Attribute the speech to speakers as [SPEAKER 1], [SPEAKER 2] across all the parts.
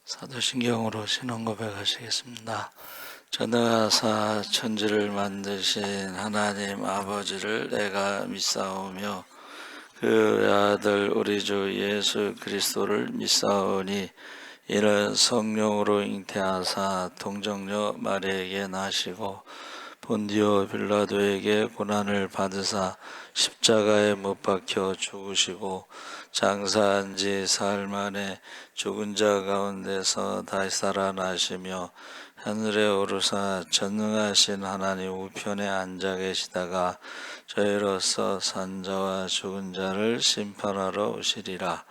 [SPEAKER 1] 사도신경으로 신앙 고백하시겠습니다. 전능하사 천지를 만드신 하나님 아버지를 내가 믿사오며 그 아들 우리 주 예수 그리스도를 믿사오니 이는 성령으로 잉태하사 동정녀 마리아에게 나시고 본디오 빌라도에게 고난을 받으사 십자가에 못 박혀 죽으시고 장사한 지 사흘 만에 죽은 자 가운데서 다시 살아나시며 하늘에 오르사 전능하신 하나님 우편에 앉아 계시다가 저희로서 산자와 죽은 자를 심판하러 오시리라.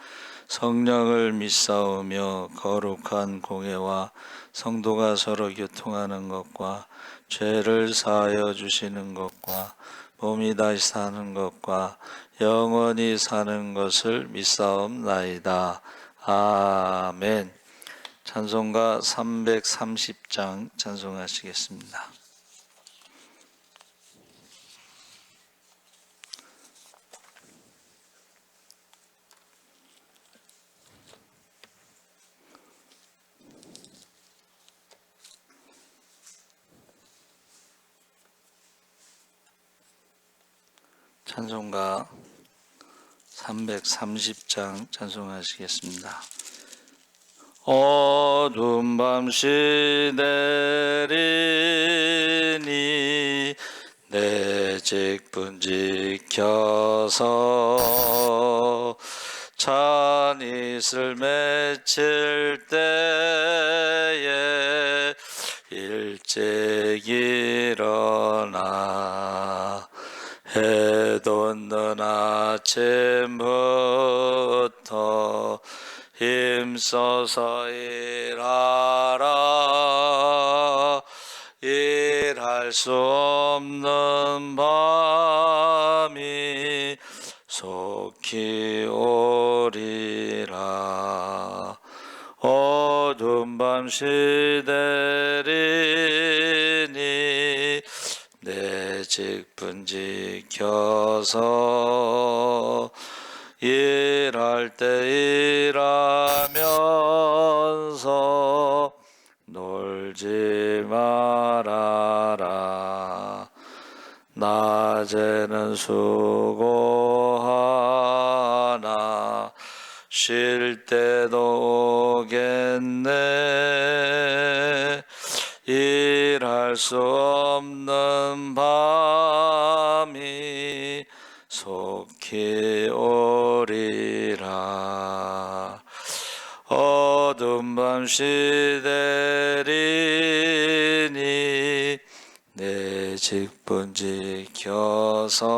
[SPEAKER 1] 성령을 믿사오며 거룩한 공회와 성도가 서로 교통하는 것과 죄를 사하여 주시는 것과 몸이 다시 사는 것과 영원히 사는 것을 믿사옵나이다. 아멘. 찬송가 330장 찬송하시겠습니다. 찬송가 330장 찬송하시겠습니다. 어두운 밤시 내리니 내 직분 지켜서 찬 이슬 맺힐 때에 일찍 일어나 해 돋는 아침부터 힘써서 일하라. 일할 수 없는 밤이 속히 오리라. 어두운 밤 시대리니 내 직분 지켜서 일할 때 일하면서 놀지 말아라. 낮에는 수고하나 쉴 때도 오겠네. 일할 수 없는 밤이 속히 오리라. 어두운 밤 시대리니 내 직분 지켜서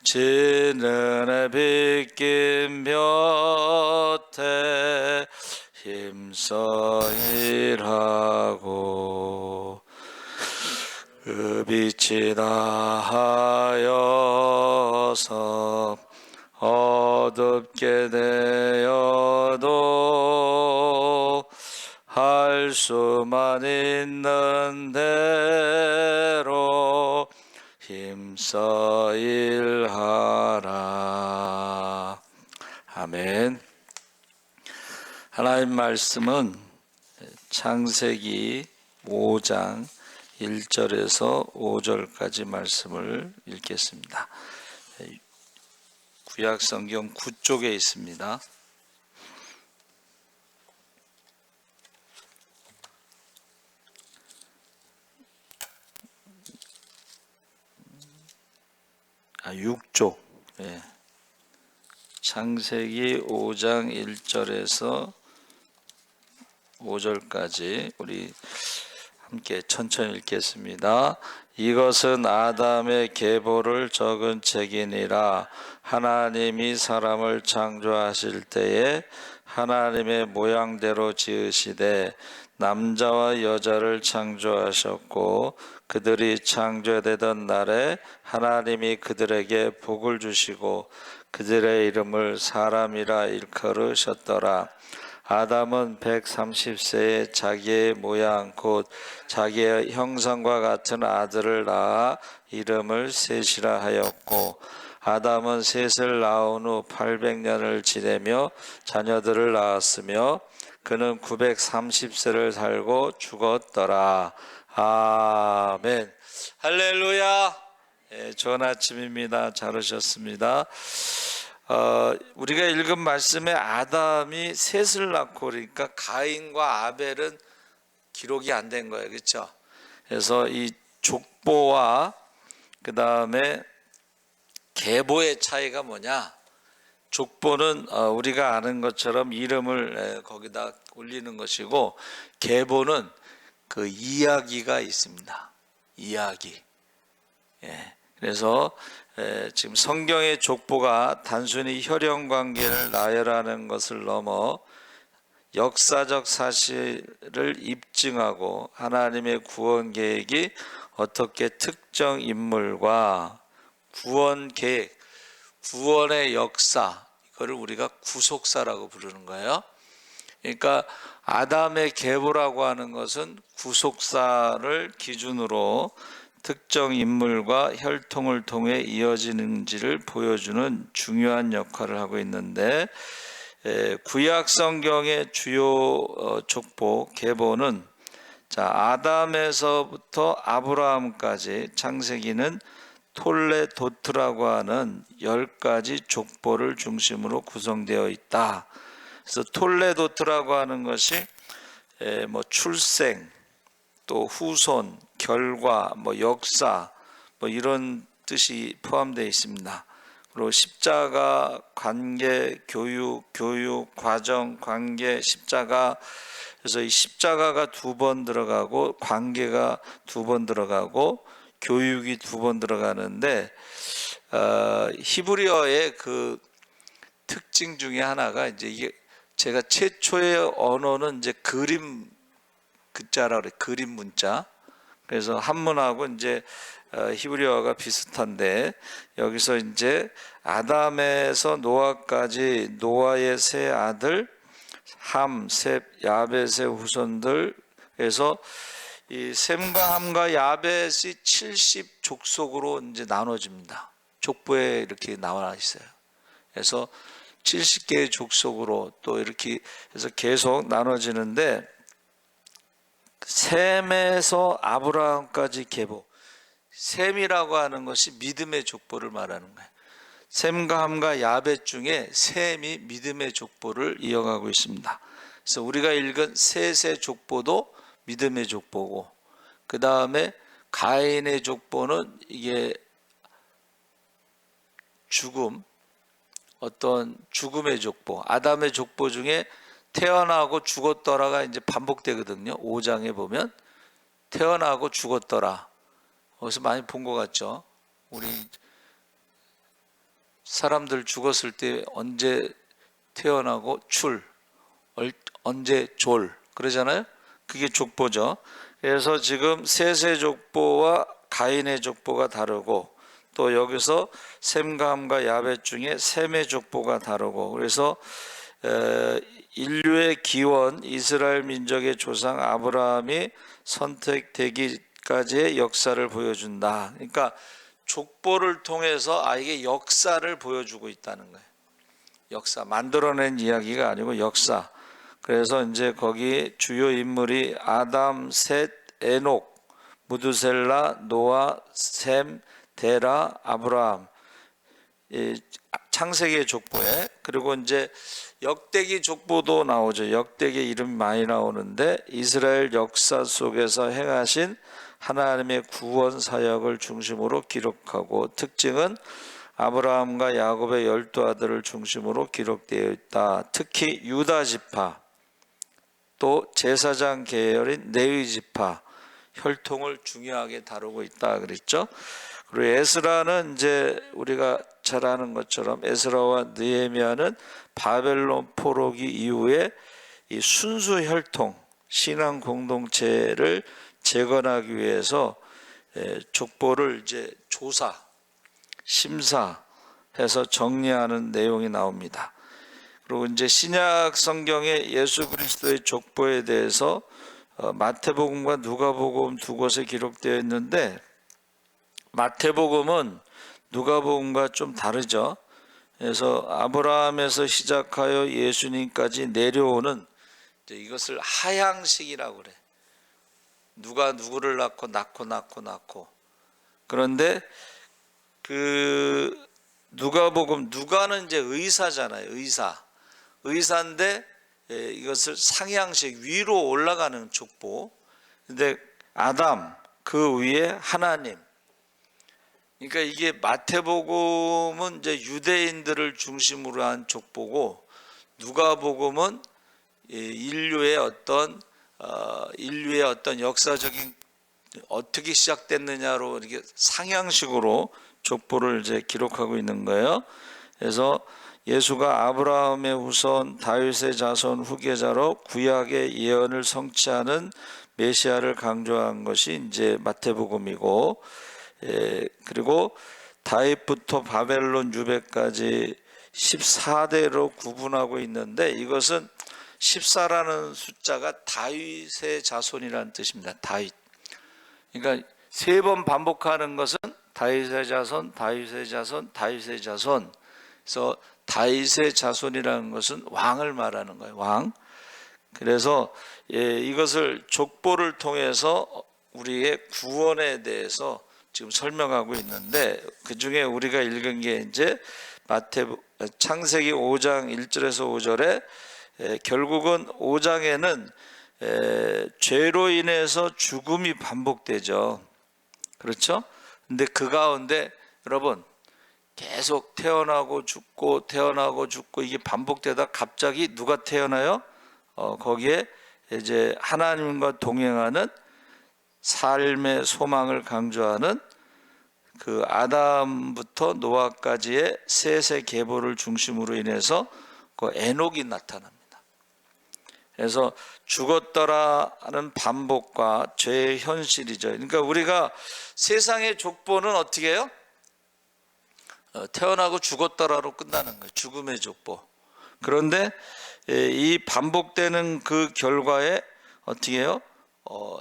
[SPEAKER 1] 지는 해 빗긴 볕에 힘써 일하고 그 빛이 다하여서 어둡게 되어도 할 수만 있는 대로 힘써 일하라. 아멘. 하나님 말씀은 창세기 5장 1절에서 5절까지 말씀을 읽겠습니다. 구약 성경 9쪽에 있습니다. 아, 6쪽. 예. 창세기 5장 1절에서 5절까지 우리 함께 천천히 읽겠습니다. 이것은 아담의 계보를 적은 책이니라. 하나님이 사람을 창조하실 때에 하나님의 모양대로 지으시되 남자와 여자를 창조하셨고 그들이 창조되던 날에 하나님이 그들에게 복을 주시고 그들의 이름을 사람이라 일컬으셨더라. 아담은 130세에 자기의 모양 곧 자기의 형상과 같은 아들을 낳아 이름을 셋이라 하였고 아담은 셋을 낳은 후 800년을 지내며 자녀들을 낳았으며 그는 930세를 살고 죽었더라. 아멘. 할렐루야. 예, 좋은 아침입니다. 잘 오셨습니다. 우리가 읽은 말씀에 아담이 셋을 낳고 그러니까 가인과 아벨은 기록이 안 된 거예요. 그렇죠? 그래서 이 족보와 그 다음에 계보의 차이가 뭐냐? 족보는 우리가 아는 것처럼 이름을 거기다 올리는 것이고, 계보는 그 이야기가 있습니다. 이야기. 예. 그래서 지금 성경의 족보가 단순히 혈연 관계를 나열하는 것을 넘어 역사적 사실을 입증하고 하나님의 구원 계획이 어떻게 특정 인물과 구원 계획, 구원의 역사, 이거를 우리가 구속사라고 부르는 거예요. 그러니까 아담의 계보라고 하는 것은 구속사를 기준으로 특정 인물과 혈통을 통해 이어지는지를 보여주는 중요한 역할을 하고 있는데, 구약 성경의 주요 족보 계보는 아담에서부터 아브라함까지 창세기는 톨레도트라고 하는 10가지 족보를 중심으로 구성되어 있다. 그래서 톨레도트라고 하는 것이 출생, 또 후손, 결과, 역사, 이런 뜻이 포함되어 있습니다. 그리고 십자가, 관계, 교육, 과정, 관계, 십자가. 그래서 이 십자가가 2번 들어가고, 관계가 2번 들어가고, 교육이 2번 들어가는데, 히브리어의 그 특징 중에 하나가 이게 제가 최초의 언어는 이제 그림 글자라고 그래, 그림 문자. 그래서 한문하고 이제 히브리어가 비슷한데, 여기서 이제 아담에서 노아까지 노아의 세 아들 함, 셋, 야벳의 후손들에서 이 셈과 함과 야벳이 70족속으로 이제 나눠집니다. 족보에 이렇게 나와 있어요. 그래서 70개의 족속으로 또 이렇게 해서 계속 나눠지는데, 셈에서 아브라함까지 계보. 셈이라고 하는 것이 믿음의 족보를 말하는 거예요. 셈과 함과 야벳 중에 셈이 믿음의 족보를 이어가고 있습니다. 그래서 우리가 읽은 셋의 족보도 믿음의 족보고, 그 다음에 가인의 족보는 이게 죽음, 어떤 죽음의 족보, 아담의 족보 중에 태어나고 죽었더라가 이제 반복되거든요. 5장에 보면 태어나고 죽었더라. 어디서 많이 본 것 같죠? 우리 사람들 죽었을 때 언제 태어나고 언제 졸 그러잖아요. 그게 족보죠. 그래서 지금 셋의 족보와 가인의 족보가 다르고, 또 여기서 셈과 함과 야벳 중에 셈의 족보가 다르고, 그래서 인류의 기원, 이스라엘 민족의 조상 아브라함이 선택되기까지의 역사를 보여준다. 그러니까 족보를 통해서 이게 역사를 보여주고 있다는 거예요. 역사, 만들어낸 이야기가 아니고 역사. 그래서 이제 거기 주요 인물이 아담, 셋, 에녹, 무두셀라, 노아, 셈, 데라, 아브라함. 창세기의 족보에. 그리고 이제 역대기 족보도 나오죠. 역대기 이름이 많이 나오는데, 이스라엘 역사 속에서 행하신 하나님의 구원 사역을 중심으로 기록하고, 특징은 아브라함과 야곱의 12아들을 중심으로 기록되어 있다. 특히 유다 지파, 또 제사장 계열인 레위 지파 혈통을 중요하게 다루고 있다 그랬죠. 그리고 에스라는 이제 우리가 잘 아는 것처럼 에스라와 느헤미야는 바벨론 포로기 이후에 이 순수 혈통 신앙 공동체를 재건하기 위해서 족보를 이제 조사, 심사해서 정리하는 내용이 나옵니다. 그리고 이제 신약 성경의 예수 그리스도의 족보에 대해서 마태복음과 누가복음 두 곳에 기록되어 있는데, 마태복음은 누가복음과 좀 다르죠. 그래서 아브라함에서 시작하여 예수님까지 내려오는 이것을 하향식이라고 그래. 누가 누구를 낳고. 그런데 그 누가복음, 누가는 이제 의사잖아요. 의사인데 이것을 상향식, 위로 올라가는 족보. 근데 아담, 그 위에 하나님. 그러니까 이게 마태복음은 이제 유대인들을 중심으로 한 족보고, 누가복음은 인류의 어떤 역사적인 어떻게 시작됐느냐로 이렇게 상향식으로 족보를 이제 기록하고 있는 거예요. 그래서 예수가 아브라함의 후손 다윗의 자손 후계자로 구약의 예언을 성취하는 메시아를 강조한 것이 이제 마태복음이고, 그리고 다윗부터 바벨론 유배까지 14대로 구분하고 있는데, 이것은 14라는 숫자가 다윗의 자손이라는 뜻입니다. 다윗. 그러니까 3번 반복하는 것은 다윗의 자손, 다윗의 자손, 다윗의 자손. 그래서 다윗의 자손이라는 것은 왕을 말하는 거예요. 왕. 그래서 이것을 족보를 통해서 우리의 구원에 대해서 지금 설명하고 있는데, 그 중에 우리가 읽은 게 이제 창세기 5장 1절에서 5절에 결국은 5장에는 죄로 인해서 죽음이 반복되죠. 그렇죠? 근데 그 가운데 여러분, 계속 태어나고 죽고 이게 반복되다 갑자기 누가 태어나요? 거기에 이제 하나님과 동행하는 삶의 소망을 강조하는 그 아담부터 노아까지의 셋의 계보를 중심으로 인해서 그 에녹이 나타납니다. 그래서 죽었더라 하는 반복과 죄의 현실이죠. 그러니까 우리가 세상의 족보는 어떻게 해요? 태어나고 죽었더라로 끝나는 거예요. 죽음의 족보. 그런데 이 반복되는 그 결과에 어떻게 해요?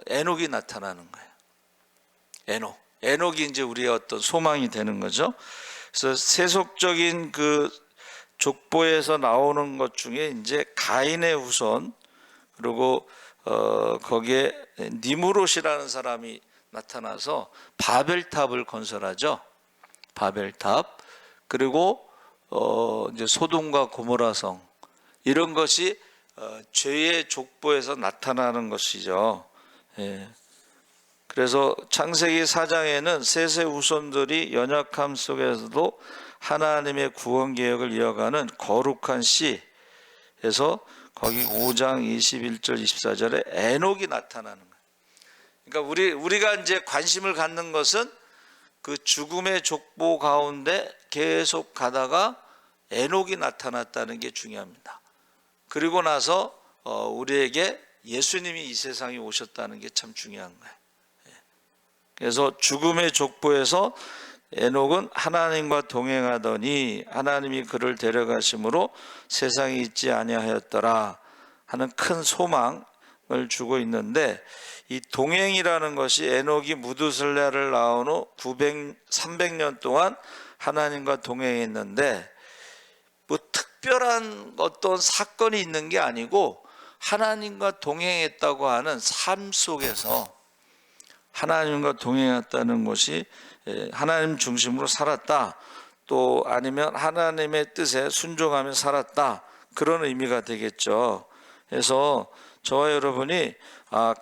[SPEAKER 1] 에녹이 나타나는 거예요. 에녹이 이제 우리의 어떤 소망이 되는 거죠. 그래서 세속적인 그 족보에서 나오는 것 중에 이제 가인의 후손, 그리고 거기에 니무롯이라는 사람이 나타나서 바벨탑을 건설하죠. 바벨탑. 그리고 이제 소돔과 고모라성, 이런 것이 죄의 족보에서 나타나는 것이죠. 그래서 창세기 4장에는 셋의 후손들이 연약함 속에서도 하나님의 구원 계획을 이어가는 거룩한 씨에서 거기 5장 21절 24절에 에녹이 나타나는 거예요. 그러니까 우리가 이제 관심을 갖는 것은 그 죽음의 족보 가운데 계속 가다가 에녹이 나타났다는 게 중요합니다. 그리고 나서 우리에게 예수님이 이 세상에 오셨다는 게 참 중요한 거예요. 그래서 죽음의 족보에서 에녹은 하나님과 동행하더니 하나님이 그를 데려가심으로 세상에 있지 아니하였더라 하는 큰 소망을 주고 있는데, 이 동행이라는 것이 에녹이 무두슬라를 낳은 후 300년 동안 하나님과 동행했는데, 뭐 특별한 어떤 사건이 있는 게 아니고 하나님과 동행했다고 하는 삶 속에서 하나님과 동행했다는 것이 하나님 중심으로 살았다, 또 아니면 하나님의 뜻에 순종하며 살았다, 그런 의미가 되겠죠. 그래서 저와 여러분이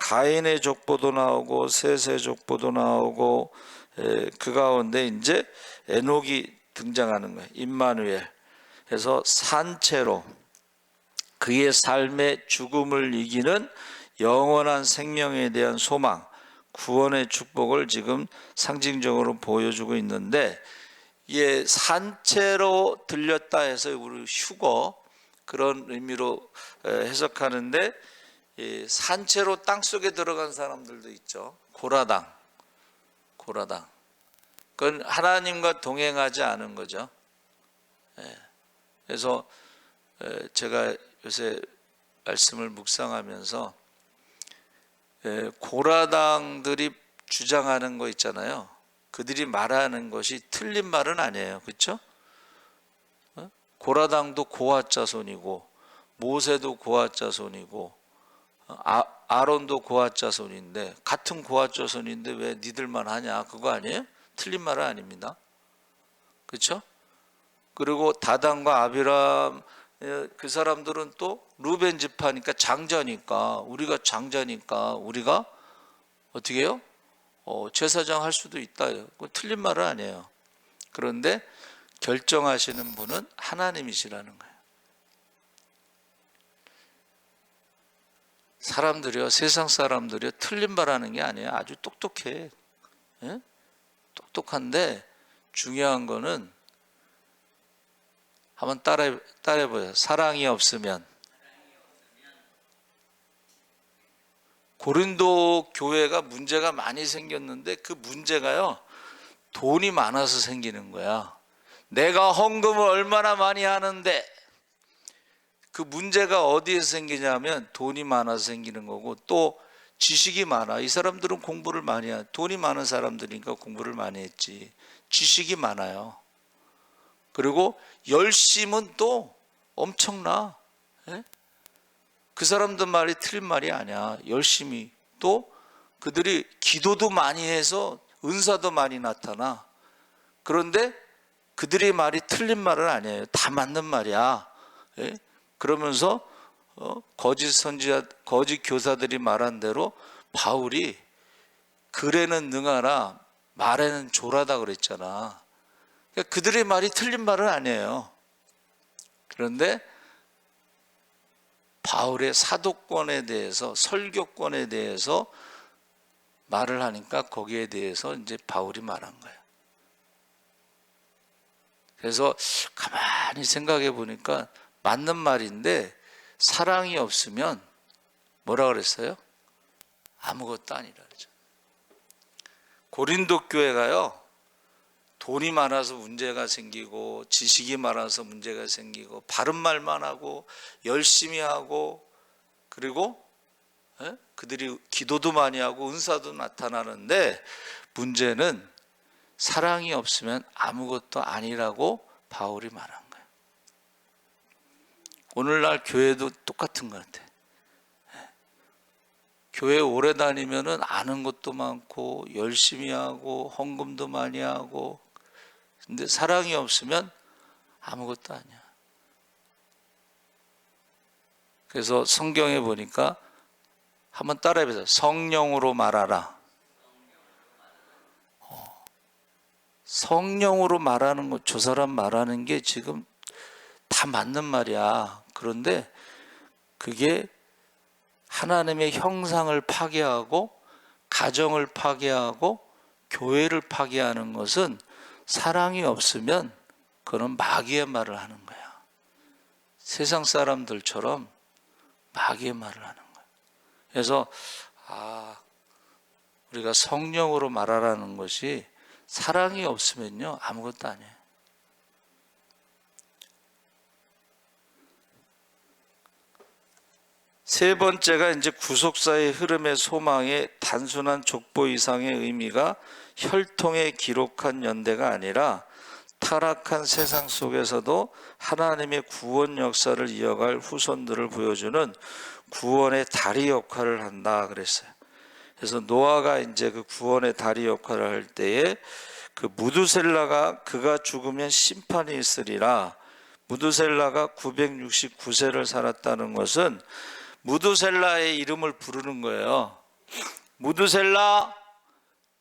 [SPEAKER 1] 가인의 족보도 나오고 셋의 족보도 나오고 그 가운데 이제 에녹이 등장하는 거예요. 임마누엘. 그래서 산채로 그의 삶의 죽음을 이기는 영원한 생명에 대한 소망, 구원의 축복을 지금 상징적으로 보여주고 있는데, 이게 산채로 들렸다 해서 우리 휴거 그런 의미로 해석하는데, 산채로 땅속에 들어간 사람들도 있죠. 고라당. 그건 하나님과 동행하지 않은 거죠. 그래서 제가 요새 말씀을 묵상하면서 고라당들이 주장하는 거 있잖아요. 그들이 말하는 것이 틀린 말은 아니에요. 그렇죠? 고라당도 고핫 자손이고 모세도 고핫 자손이고 아론도 고핫 자손인데, 같은 고핫 자손인데 왜 니들만 하냐, 그거 아니에요? 틀린 말은 아닙니다. 그렇죠? 그리고 다단과 아비람, 그 사람들은 또 루벤 지파니까 장자니까, 우리가 장자니까 우리가 어떻게 해요? 제사장 할 수도 있다. 그거 틀린 말은 아니에요. 그런데 결정하시는 분은 하나님이시라는 거예요. 사람들이요, 세상 사람들이요, 틀린 말하는 게 아니에요. 아주 똑똑해. 예? 똑똑한데 중요한 거는 한번 따라해보세요. 사랑이 없으면. 고린도 교회가 문제가 많이 생겼는데 그 문제가요, 돈이 많아서 생기는 거야. 내가 헌금을 얼마나 많이 하는데, 그 문제가 어디에서 생기냐면 돈이 많아서 생기는 거고, 또 지식이 많아. 이 사람들은 공부를 많이 해. 돈이 많은 사람들이니까 공부를 많이 했지. 지식이 많아요. 그리고 열심은 또 엄청나. 예? 그 사람들 말이 틀린 말이 아니야. 열심히. 또 그들이 기도도 많이 해서 은사도 많이 나타나. 그런데 그들의 말이 틀린 말은 아니에요. 다 맞는 말이야. 예? 그러면서 거짓 선지자, 거짓 교사들이 말한 대로 바울이 글에는 능하나 말에는 조라다 그랬잖아. 그러니까 그들의 말이 틀린 말은 아니에요. 그런데 바울의 사도권에 대해서, 설교권에 대해서 말을 하니까 거기에 대해서 이제 바울이 말한 거예요. 그래서 가만히 생각해 보니까 맞는 말인데, 사랑이 없으면 뭐라 그랬어요? 아무것도 아니라 그러죠. 고린도 교회가요, 돈이 많아서 문제가 생기고 지식이 많아서 문제가 생기고 바른 말만 하고 열심히 하고, 그리고 그들이 기도도 많이 하고 은사도 나타나는데, 문제는 사랑이 없으면 아무것도 아니라고 바울이 말한 거예요. 오늘날 교회도 똑같은 것 같아. 교회 오래 다니면은 아는 것도 많고 열심히 하고 헌금도 많이 하고, 근데 사랑이 없으면 아무것도 아니야. 그래서 성경에 보니까 한번 따라해보세요. 성령으로 말하라. 성령으로 말하는 것, 저 사람 말하는 게 지금 다 맞는 말이야. 그런데 그게 하나님의 형상을 파괴하고 가정을 파괴하고 교회를 파괴하는 것은, 사랑이 없으면 그건 마귀의 말을 하는 거야. 세상 사람들처럼 마귀의 말을 하는 거야. 그래서 우리가 성령으로 말하라는 것이, 사랑이 없으면요 아무것도 아니에요. 세 번째가 이제 구속사의 흐름의 소망의 단순한 족보 이상의 의미가 혈통에 기록한 연대가 아니라 타락한 세상 속에서도 하나님의 구원 역사를 이어갈 후손들을 보여주는 구원의 다리 역할을 한다 그랬어요. 그래서 노아가 이제 그 구원의 다리 역할을 할 때에, 그 무두셀라가 그가 죽으면 심판이 있으리라. 무두셀라가 969세를 살았다는 것은 무두셀라의 이름을 부르는 거예요. 무두셀라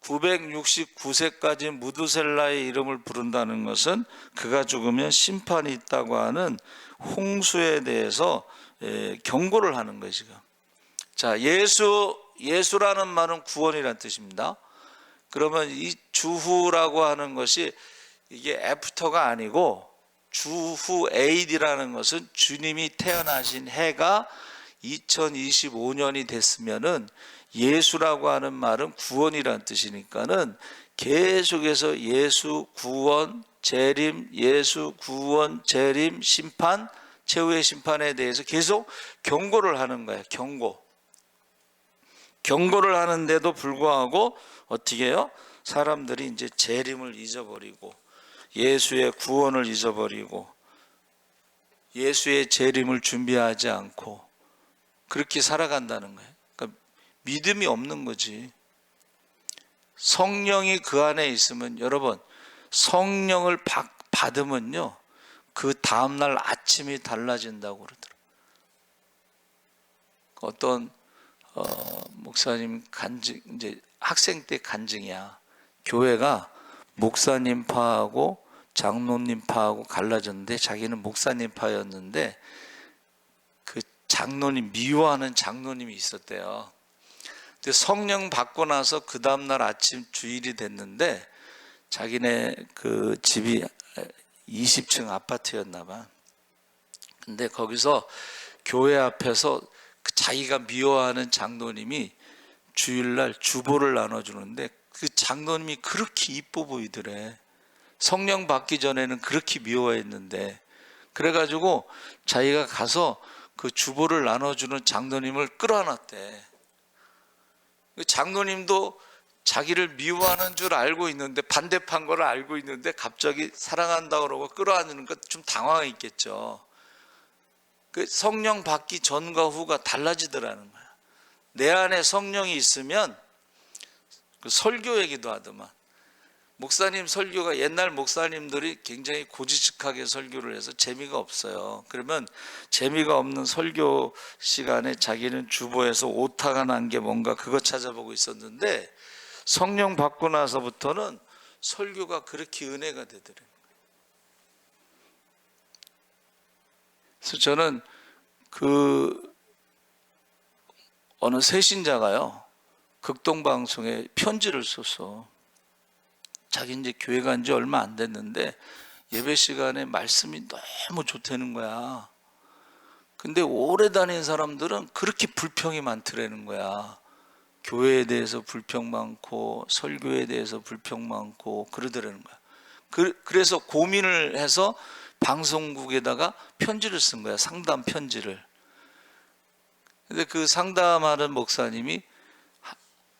[SPEAKER 1] 969세까지 무두셀라의 이름을 부른다는 것은 그가 죽으면 심판이 있다고 하는 홍수에 대해서 경고를 하는 거예요 지금. 자, 예수라는 말은 구원이라는 뜻입니다. 그러면 이 주후라고 하는 것이 이게 애프터가 아니고, 주후 AD라는 것은 주님이 태어나신 해가 2025년이 됐으면은, 예수라고 하는 말은 구원이라는 뜻이니까는 계속해서 예수 구원 재림, 예수 구원 재림 심판, 최후의 심판에 대해서 계속 경고를 하는 거예요. 경고를 하는데도 불구하고 어떻게 해요? 사람들이 이제 재림을 잊어버리고 예수의 구원을 잊어버리고 예수의 재림을 준비하지 않고 그렇게 살아간다는 거예요. 그러니까 믿음이 없는 거지. 성령이 그 안에 있으면, 여러분, 성령을 받으면요, 그 다음날 아침이 달라진다고 그러더라고요. 어떤 목사님 간증, 이제 학생 때 간증이야. 교회가 목사님 파하고 장로님 파하고 갈라졌는데 자기는 목사님 파였는데 그 장로님, 미워하는 장로님이 있었대요. 근데 성령 받고 나서 그 다음날 아침 주일이 됐는데 자기네 그 집이 20층 아파트였나 봐. 근데 거기서 교회 앞에서 자기가 미워하는 장로님이 주일날 주보를 나눠주는데 그 장로님이 그렇게 이뻐 보이더래. 성령 받기 전에는 그렇게 미워했는데, 그래가지고 자기가 가서 그 주보를 나눠주는 장로님을 끌어안았대. 그 장로님도 자기를 미워하는 줄 알고 있는데, 반대판 거를 알고 있는데 갑자기 사랑한다고 그러고 끌어안는 것 좀 당황했겠죠. 그 성령 받기 전과 후가 달라지더라는 거야. 내 안에 성령이 있으면, 그 설교 얘기도 하더만, 목사님 설교가, 옛날 목사님들이 굉장히 고지식하게 설교를 해서 재미가 없어요. 그러면 재미가 없는 설교 시간에 자기는 주보에서 오타가 난 게 뭔가 그거 찾아보고 있었는데, 성령 받고 나서부터는 설교가 그렇게 은혜가 되더래요. 그래서 저는 그 어느 새신자가요, 극동방송에 편지를 썼어. 자기 이제 교회 간 지 얼마 안 됐는데 예배 시간에 말씀이 너무 좋다는 거야. 근데 오래 다닌 사람들은 그렇게 불평이 많더라는 거야. 교회에 대해서 불평 많고 설교에 대해서 불평 많고 그러더라는 거야. 그래서 고민을 해서 방송국에다가 편지를 쓴 거야. 상담 편지를. 근데 그 상담하는 목사님이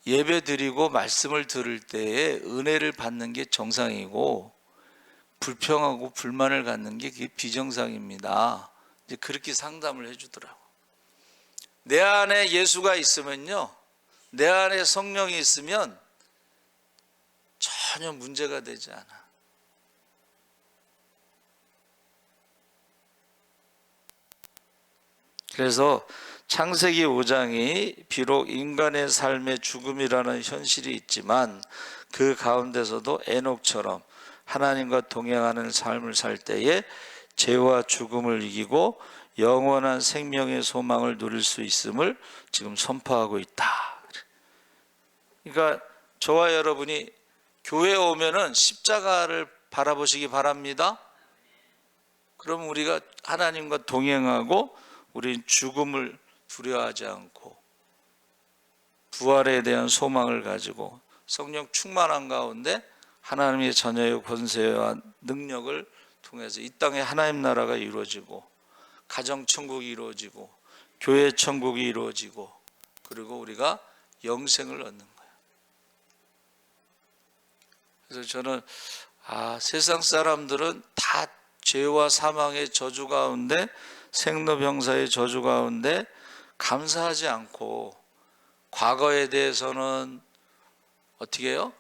[SPEAKER 1] 예배 드리고 말씀을 들을 때에 은혜를 받는 게 정상이고 불평하고 불만을 갖는 게 그게 비정상입니다. 이제 그렇게 상담을 해주더라고. 내 안에 예수가 있으면요, 내 안에 성령이 있으면 전혀 문제가 되지 않아. 그래서 창세기 5장이 비록 인간의 삶의 죽음이라는 현실이 있지만 그 가운데서도 에녹처럼 하나님과 동행하는 삶을 살 때에 죄와 죽음을 이기고 영원한 생명의 소망을 누릴 수 있음을 지금 선포하고 있다. 그러니까 저와 여러분이 교회에 오면은 십자가를 바라보시기 바랍니다. 그럼 우리가 하나님과 동행하고 우린 죽음을 두려워하지 않고 부활에 대한 소망을 가지고 성령 충만한 가운데 하나님의 자녀의 권세와 능력을 통해서 이 땅에 하나님 나라가 이루어지고 가정 천국이 이루어지고 교회 천국이 이루어지고 그리고 우리가 영생을 얻는 거예요. 그래서 저는 세상 사람들은 다 죄와 사망의 저주 가운데 생로병사의 저주 가운데 감사하지 않고 과거에 대해서는 어떻게 해요?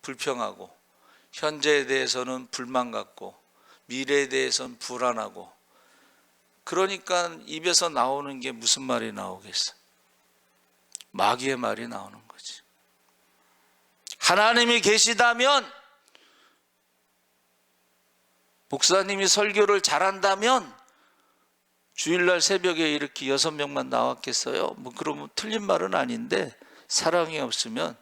[SPEAKER 1] 불평하고 현재에 대해서는 불만 갖고 미래에 대해서는 불안하고 그러니까 입에서 나오는 게 무슨 말이 나오겠어? 마귀의 말이 나오는 거지. 하나님이 계시다면, 목사님이 설교를 잘한다면 주일날 새벽에 이렇게 6명만 나왔겠어요? 그러면 틀린 말은 아닌데 사랑이 없으면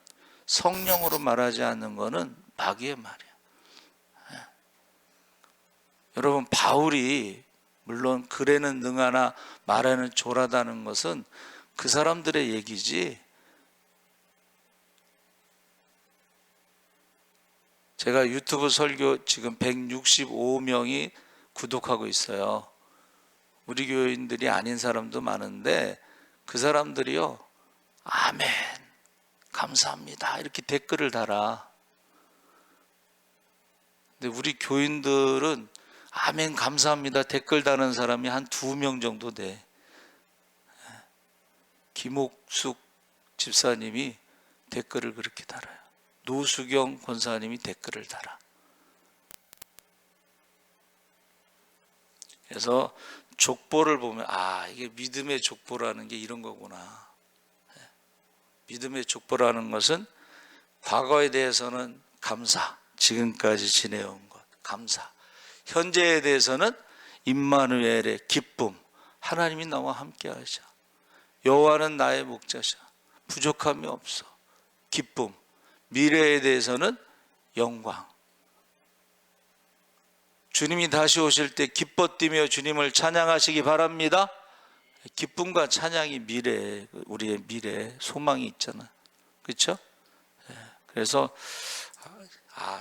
[SPEAKER 1] 성령으로 말하지 않는 거는 마귀의 말이야. 여러분, 바울이 물론 글에는 능하나 말에는 조라다는 것은 그 사람들의 얘기지, 제가 유튜브 설교 지금 165명이 구독하고 있어요. 우리 교인들이 아닌 사람도 많은데 그 사람들이요, 아멘, 감사합니다, 이렇게 댓글을 달아. 근데 우리 교인들은 아멘 감사합니다 댓글 다는 사람이 한 2명 정도 돼. 김옥숙 집사님이 댓글을 그렇게 달아요. 노수경 권사님이 댓글을 달아. 그래서 족보를 보면 이게 믿음의 족보라는 게 이런 거구나. 믿음의 족보라는 것은 과거에 대해서는 감사, 지금까지 지내온 것 감사, 현재에 대해서는 임마누엘의 기쁨, 하나님이 나와 함께 하셔. 여호와는 나의 목자셔. 부족함이 없어. 기쁨. 미래에 대해서는 영광. 주님이 다시 오실 때 기뻐 뛰며 주님을 찬양하시기 바랍니다. 기쁨과 찬양이 미래, 우리의 미래 소망이 있잖아. 그렇죠? 그래서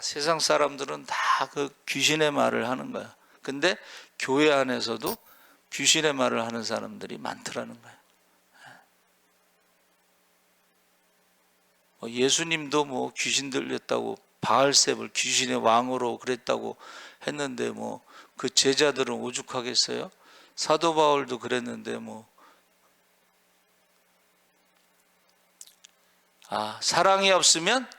[SPEAKER 1] 세상 사람들은 다 그 귀신의 말을 하는 거야. 근데 교회 안에서도 귀신의 말을 하는 사람들이 많더라는 거야. 예수님도 뭐 귀신 들렸다고 바알셉을 귀신의 왕으로 그랬다고 했는데 뭐 그 제자들은 오죽하겠어요? 사도 바울도 그랬는데 뭐 사랑이 없으면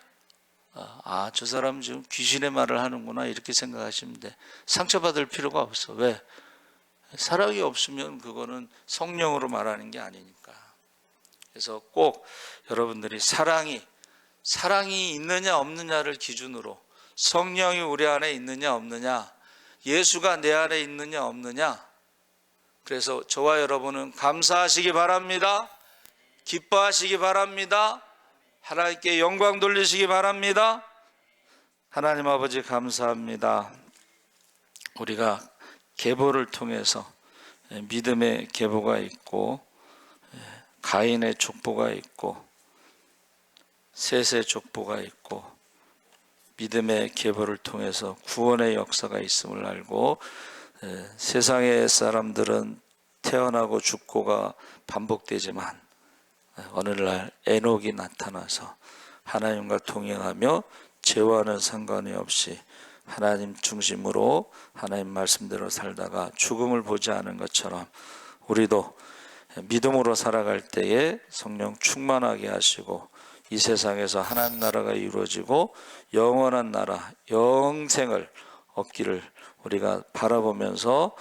[SPEAKER 1] 저 사람 지금 귀신의 말을 하는구나 이렇게 생각하시면 돼. 상처받을 필요가 없어. 왜? 사랑이 없으면 그거는 성령으로 말하는 게 아니니까. 그래서 꼭 여러분들이 사랑이 있느냐 없느냐를 기준으로, 성령이 우리 안에 있느냐 없느냐, 예수가 내 안에 있느냐 없느냐. 그래서 저와 여러분은 감사하시기 바랍니다. 기뻐하시기 바랍니다. 하나님께 영광 돌리시기 바랍니다. 하나님 아버지 감사합니다. 우리가 계보를 통해서 믿음의 계보가 있고 가인의 족보가 있고 셋의 족보가 있고 믿음의 계보를 통해서 구원의 역사가 있음을 알고, 세상의 사람들은 태어나고 죽고가 반복되지만 어느 날 에녹이 나타나서 하나님과 동행하며 죄와는 상관이 없이 하나님 중심으로 하나님 말씀대로 살다가 죽음을 보지 않은 것처럼 우리도 믿음으로 살아갈 때에 성령 충만하게 하시고 이 세상에서 하나님 나라가 이루어지고 영원한 나라 영생을 얻기를 우리가 바라보면서